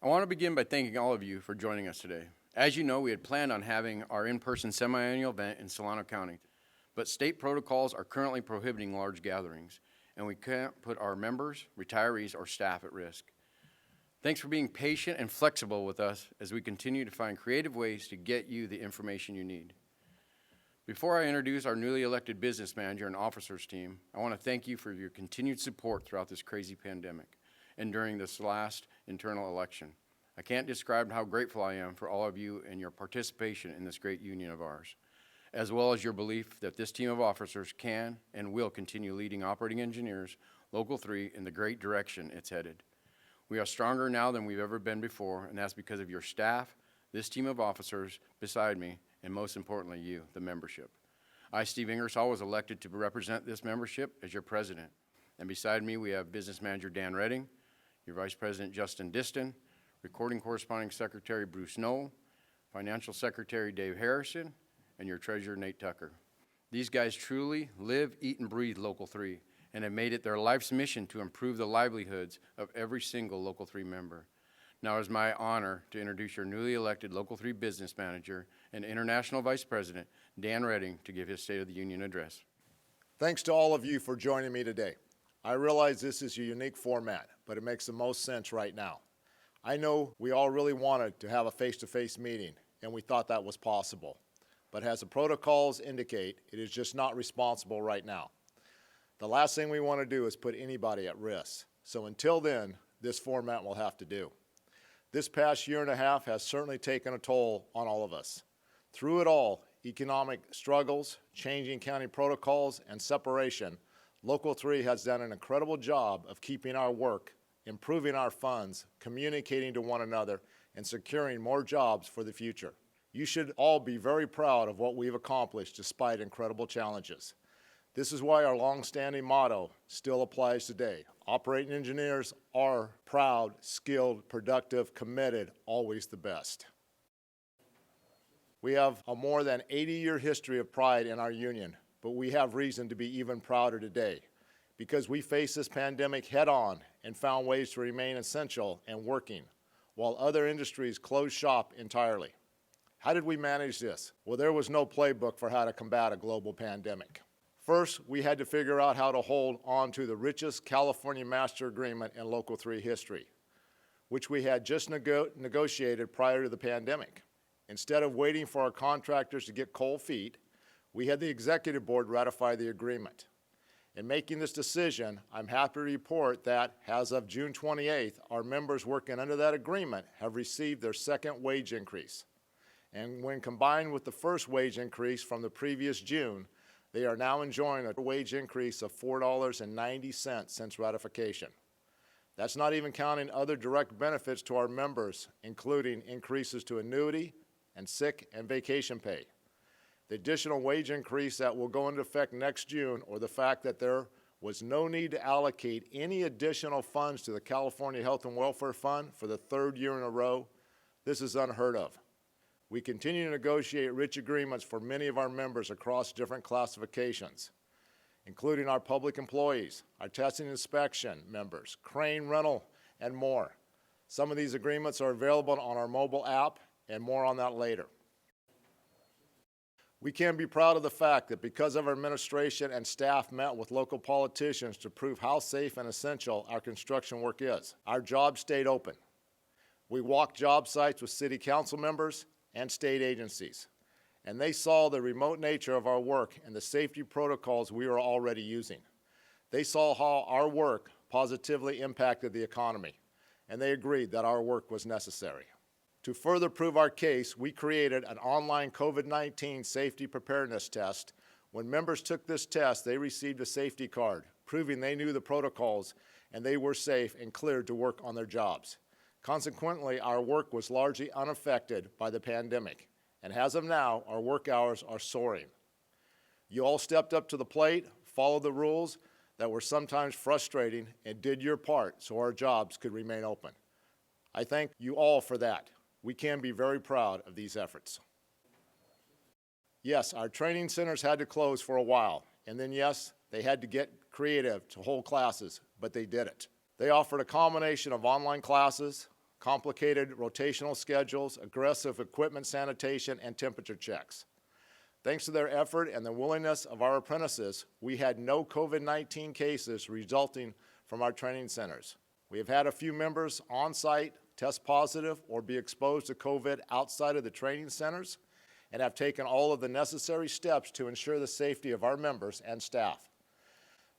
I want to begin by thanking all of you for joining us today. As you know, we had planned on having our in-person semi-annual event in Solano County, but state protocols are currently prohibiting large gatherings, and we can't put our members, retirees, or staff at risk. Thanks for being patient and flexible with us as we continue to find creative ways to get you the information you need. Before I introduce our newly elected business manager and officers team, I want to thank you for your continued support throughout this crazy pandemic and during this last internal election. I can't describe how grateful I am for all of you and your participation in this great union of ours, as well as your belief that this team of officers can and will continue leading operating engineers, Local 3, in the great direction it's headed. We are stronger now than we've ever been before, and that's because of your staff, this team of officers beside me, and most importantly, you, the membership. I, Steve Ingersoll, was elected to represent this membership as your president. And beside me, we have Business Manager Dan Redding, your Vice President Justin Diston, Recording Corresponding Secretary Bruce Knoll, Financial Secretary Dave Harrison, and your Treasurer Nate Tucker. These guys truly live, eat, and breathe Local 3, and have made it their life's mission to improve the livelihoods of every single Local 3 member. Now it is my honor to introduce your newly elected Local 3 Business Manager and International Vice President, Dan Redding, to give his State of the Union address. Thanks to all of you for joining me today. I realize this is a unique format, but it makes the most sense right now. I know we all really wanted to have a face-to-face meeting, and we thought that was possible. But as the protocols indicate, it is just not responsible right now. The last thing we want to do is put anybody at risk. So until then, this format will have to do. This past year and a half has certainly taken a toll on all of us. Through it all, economic struggles, changing county protocols, and separation, Local 3 has done an incredible job of keeping our work, improving our funds, communicating to one another, and securing more jobs for the future. You should all be very proud of what we've accomplished despite incredible challenges. This is why our long-standing motto still applies today. Operating engineers are proud, skilled, productive, committed, always the best. We have a more than 80-year history of pride in our union, but we have reason to be even prouder today because we faced this pandemic head-on and found ways to remain essential and working, while other industries closed shop entirely. How did we manage this? Well, there was no playbook for how to combat a global pandemic. First, we had to figure out how to hold on to the richest California Master Agreement in Local 3 history, which we had just negotiated prior to the pandemic. Instead of waiting for our contractors to get cold feet, we had the Executive Board ratify the agreement. In making this decision, I'm happy to report that, as of June 28th, our members working under that agreement have received their second wage increase. And when combined with the first wage increase from the previous June, they are now enjoying a wage increase of $4.90 since ratification. That's not even counting other direct benefits to our members, including increases to annuity and sick and vacation pay. The additional wage increase that will go into effect next June, or the fact that there was no need to allocate any additional funds to the California Health and Welfare Fund for the third year in a row, this is unheard of. We continue to negotiate rich agreements for many of our members across different classifications, including our public employees, our testing and inspection members, crane rental, and more. Some of these agreements are available on our mobile app, and more on that later. We can be proud of the fact that because of our administration and staff met with local politicians to prove how safe and essential our construction work is, our jobs stayed open. We walked job sites with city council members and state agencies, and they saw the remote nature of our work and the safety protocols we were already using. They saw how our work positively impacted the economy, and they agreed that our work was necessary. To further prove our case, we created an online COVID-19 safety preparedness test. When members took this test, they received a safety card, proving they knew the protocols and they were safe and cleared to work on their jobs. Consequently, our work was largely unaffected by the pandemic, and as of now, our work hours are soaring. You all stepped up to the plate, followed the rules that were sometimes frustrating, and did your part so our jobs could remain open. I thank you all for that. We can be very proud of these efforts. Yes, our training centers had to close for a while, and then yes, they had to get creative to hold classes, but they did it. They offered a combination of online classes, complicated rotational schedules, aggressive equipment sanitation, and temperature checks. Thanks to their effort and the willingness of our apprentices, we had no COVID-19 cases resulting from our training centers. We have had a few members on site test positive or be exposed to COVID outside of the training centers and have taken all of the necessary steps to ensure the safety of our members and staff.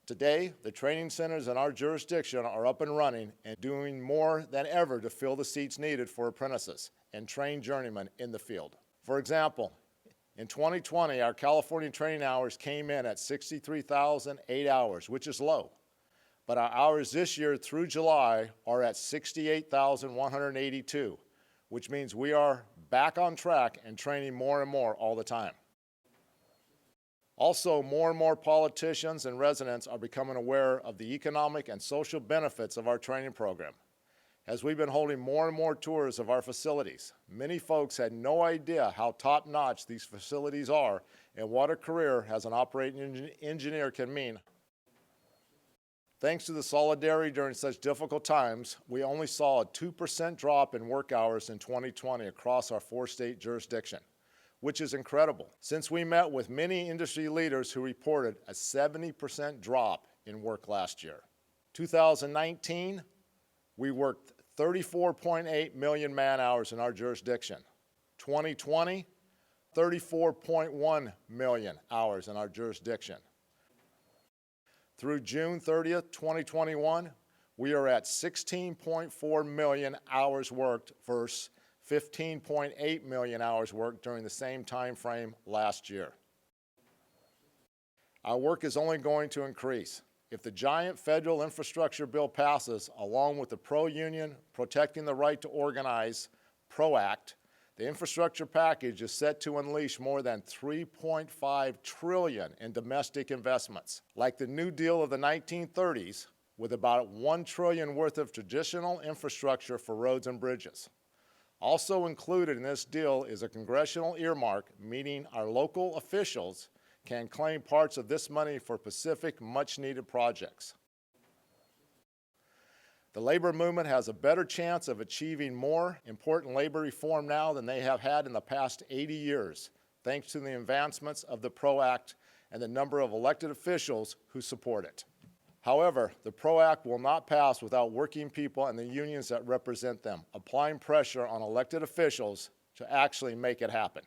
Today, the training centers in our jurisdiction are up and running and doing more than ever to fill the seats needed for apprentices and trained journeymen in the field. For example, in 2020, our California training hours came in at 63,008 hours, which is low. But our hours this year through July are at 68,182, which means we are back on track and training more and more all the time. Also, more and more politicians and residents are becoming aware of the economic and social benefits of our training program. As we've been holding more and more tours of our facilities, many folks had no idea how top-notch these facilities are and what a career as an operating engineer can mean. Thanks to the solidarity during such difficult times, we only saw a 2% drop in work hours in 2020 across our four-state jurisdiction, which is incredible, since we met with many industry leaders who reported a 70% drop in work last year. 2019, we worked 34.8 million man-hours in our jurisdiction. 2020, 34.1 million hours in our jurisdiction. Through June 30th, 2021, we are at 16.4 million hours worked versus 15.8 million hours worked during the same time frame last year. Our work is only going to increase. If the giant federal infrastructure bill passes, along with the pro-union Protecting the Right to Organize PRO Act, the infrastructure package is set to unleash more than $3.5 trillion in domestic investments, like the New Deal of the 1930s, with about $1 trillion worth of traditional infrastructure for roads and bridges. Also included in this deal is a congressional earmark, meaning our local officials can claim parts of this money for specific much-needed projects. The labor movement has a better chance of achieving more important labor reform now than they have had in the past 80 years, thanks to the advancements of the PRO Act and the number of elected officials who support it. However, the PRO Act will not pass without working people and the unions that represent them, applying pressure on elected officials to actually make it happen.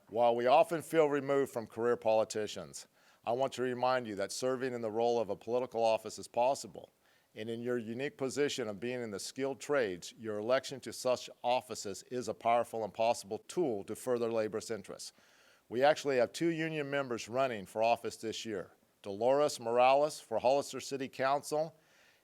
While we often feel removed from career politicians, I want to remind you that serving in the role of a political office is possible, and in your unique position of being in the skilled trades, your election to such offices is a powerful and possible tool to further labor's interests. We actually have 2 union members running for office this year, Dolores Morales for Hollister City Council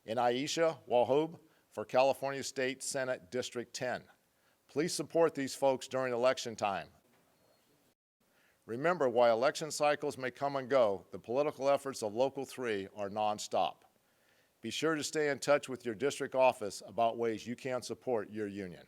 and Aisha Wahub for California State Senate District 10. Please support these folks during election time. Remember, while election cycles may come and go, the political efforts of Local 3 are nonstop. Be sure to stay in touch with your district office about ways you can support your union.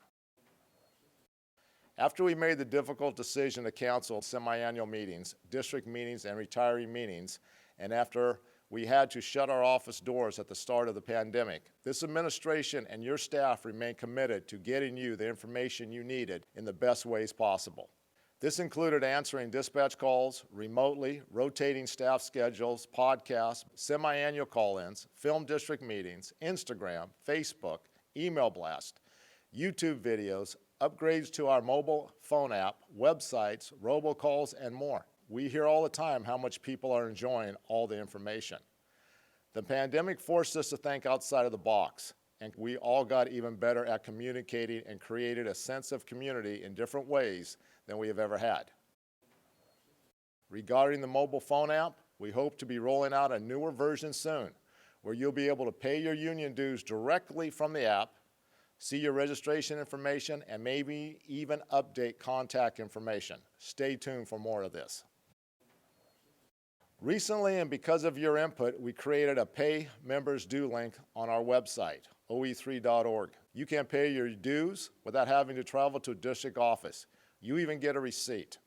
After we made the difficult decision to cancel semi-annual meetings, district meetings, and retiree meetings, and after we had to shut our office doors at the start of the pandemic, this administration and your staff remain committed to getting you the information you needed in the best ways possible. This included answering dispatch calls, remotely, rotating staff schedules, podcasts, semi-annual call-ins, film district meetings, Instagram, Facebook, email blast, YouTube videos, upgrades to our mobile phone app, websites, robocalls, and more. We hear all the time how much people are enjoying all the information. The pandemic forced us to think outside of the box, and we all got even better at communicating and created a sense of community in different ways than we have ever had. Regarding the mobile phone app, we hope to be rolling out a newer version soon, where you'll be able to pay your union dues directly from the app, see your registration information, and maybe even update contact information. Stay tuned for more of this. Recently, and because of your input, we created a Pay Members Due link on our website, oe3.org. You can pay your dues without having to travel to a district office. You even get a receipt.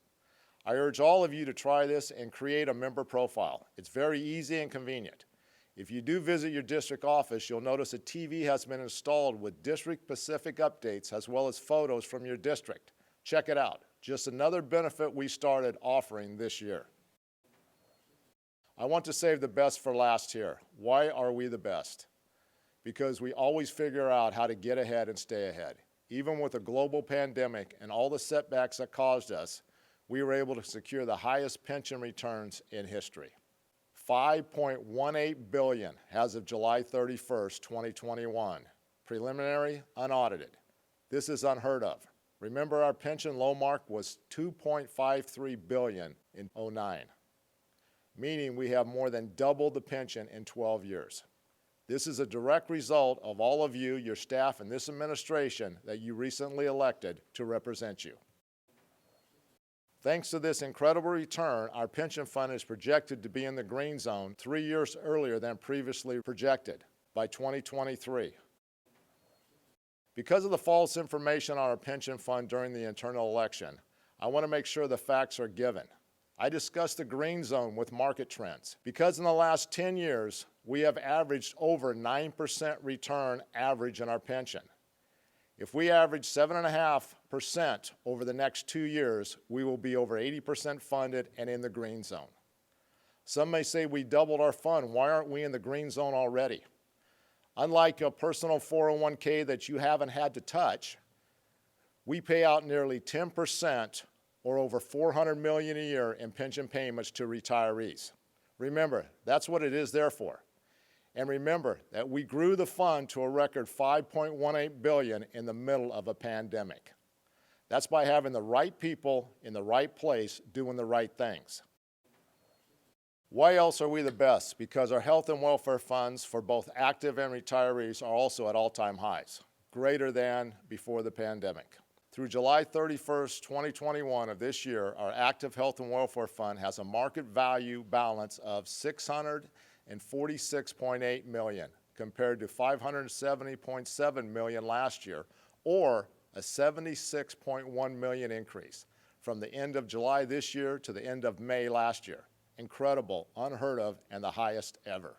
I urge all of you to try this and create a member profile. It's very easy and convenient. If you do visit your district office, you'll notice a TV has been installed with district-specific updates as well as photos from your district. Check it out. Just another benefit we started offering this year. I want to save the best for last here. Why are we the best? Because we always figure out how to get ahead and stay ahead. Even with a global pandemic and all the setbacks that caused us, we were able to secure the highest pension returns in history. $5.18 billion as of July 31st, 2021. Preliminary, unaudited. This is unheard of. Remember, our pension low mark was $2.53 billion in 2009, meaning we have more than doubled the pension in 12 years. This is a direct result of all of you, your staff, and this administration that you recently elected to represent you. Thanks to this incredible return, our pension fund is projected to be in the green zone 3 years earlier than previously projected, by 2023. Because of the false information on our pension fund during the internal election, I want to make sure the facts are given. I discussed the green zone with market trends. Because in the last 10 years, we have averaged over 9% return average in our pension. If we average 7.5% over the next 2 years, we will be over 80% funded and in the green zone. Some may say we doubled our fund. Why aren't we in the green zone already? Unlike a personal 401k that you haven't had to touch, we pay out nearly 10% or over $400 million a year in pension payments to retirees. Remember, that's what it is there for. And remember that we grew the fund to a record $5.18 billion in the middle of a pandemic. That's by having the right people in the right place doing the right things. Why else are we the best? Because our health and welfare funds for both active and retirees are also at all-time highs, greater than before the pandemic. Through July 31st, 2021 of this year, our active health and welfare fund has a market value balance of $646.8 million compared to $570.7 million last year, or a $76.1 million increase from the end of July this year to the end of May last year. Incredible, unheard of, and the highest ever.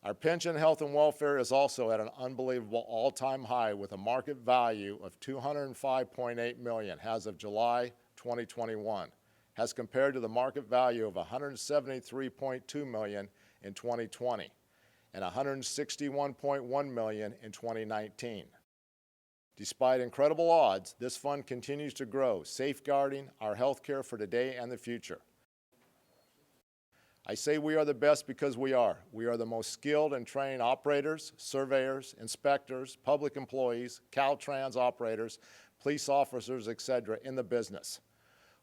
Our pension, health, and welfare is also at an unbelievable all-time high with a market value of $205.8 million as of July 2021, as compared to the market value of $173.2 million in 2020 and $161.1 million in 2019. Despite incredible odds, this fund continues to grow, safeguarding our health care for today and the future. I say we are the best because we are. We are the most skilled and trained operators, surveyors, inspectors, public employees, Caltrans operators, police officers, etc. in the business.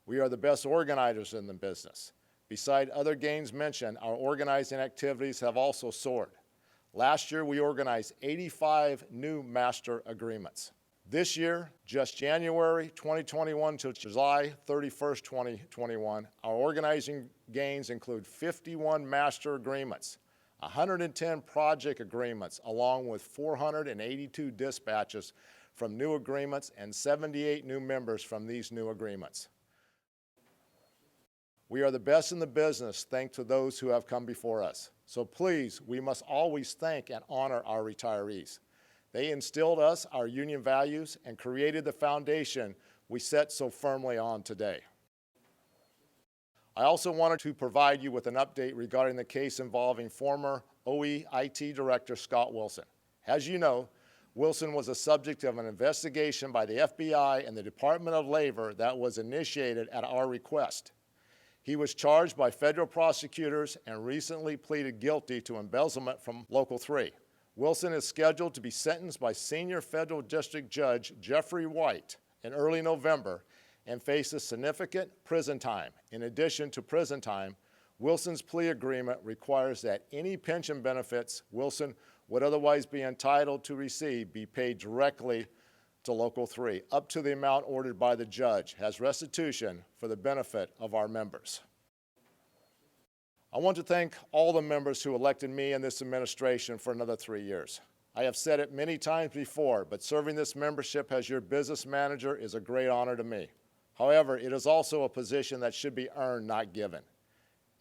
We are the best organizers in the business. Beside other gains mentioned, our organizing activities have also soared. Last year, we organized 85 new master agreements. This year, just January 2021 to July 31st, 2021, our organizing gains include 51 master agreements, 110 project agreements, along with 482 dispatches from new agreements and 78 new members from these new agreements. We are the best in the business thanks to those who have come before us. So please, we must always thank and honor our retirees. They instilled us our union values and created the foundation we set so firmly on today. I also wanted to provide you with an update regarding the case involving former OE-IT Director Scott Wilson. As you know, Wilson was the subject of an investigation by the FBI and the Department of Labor that was initiated at our request. He was charged by federal prosecutors and recently pleaded guilty to embezzlement from Local 3. Wilson is scheduled to be sentenced by Senior Federal District Judge Jeffrey White in early November and faces significant prison time. In addition to prison time, Wilson's plea agreement requires that any pension benefits Wilson would otherwise be entitled to receive be paid directly to Local 3, up to the amount ordered by the judge, as restitution for the benefit of our members. I want to thank all the members who elected me and this administration for another 3 years. I have said it many times before, but serving this membership as your business manager is a great honor to me. However, it is also a position that should be earned, not given.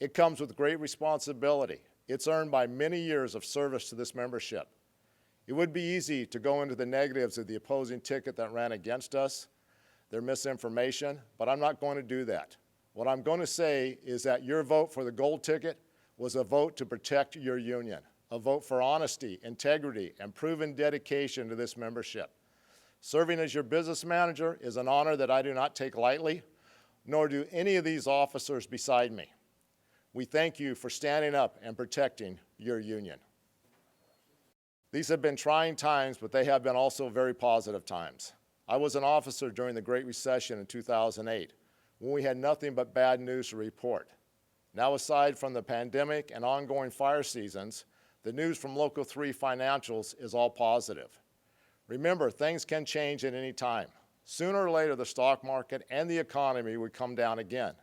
It comes with great responsibility. It's earned by many years of service to this membership. It would be easy to go into the negatives of the opposing ticket that ran against us, their misinformation, but I'm not going to do that. What I'm going to say is that your vote for the gold ticket was a vote to protect your union, a vote for honesty, integrity, and proven dedication to this membership. Serving as your business manager is an honor that I do not take lightly, nor do any of these officers beside me. We thank you for standing up and protecting your union. These have been trying times, but they have been also very positive times. I was an officer during the Great Recession in 2008, when we had nothing but bad news to report. Now, aside from the pandemic and ongoing fire seasons, the news from Local 3 financials is all positive. Remember, things can change at any time. Sooner or later, the stock market and the economy would come down again.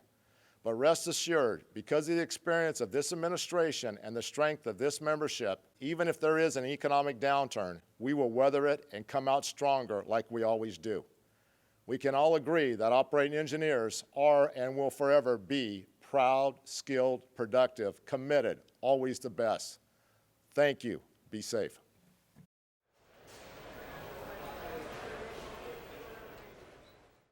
But rest assured, because of the experience of this administration and the strength of this membership, even if there is an economic downturn, we will weather it and come out stronger like we always do. We can all agree that operating engineers are and will forever be proud, skilled, productive, committed, always the best. Thank you. Be safe.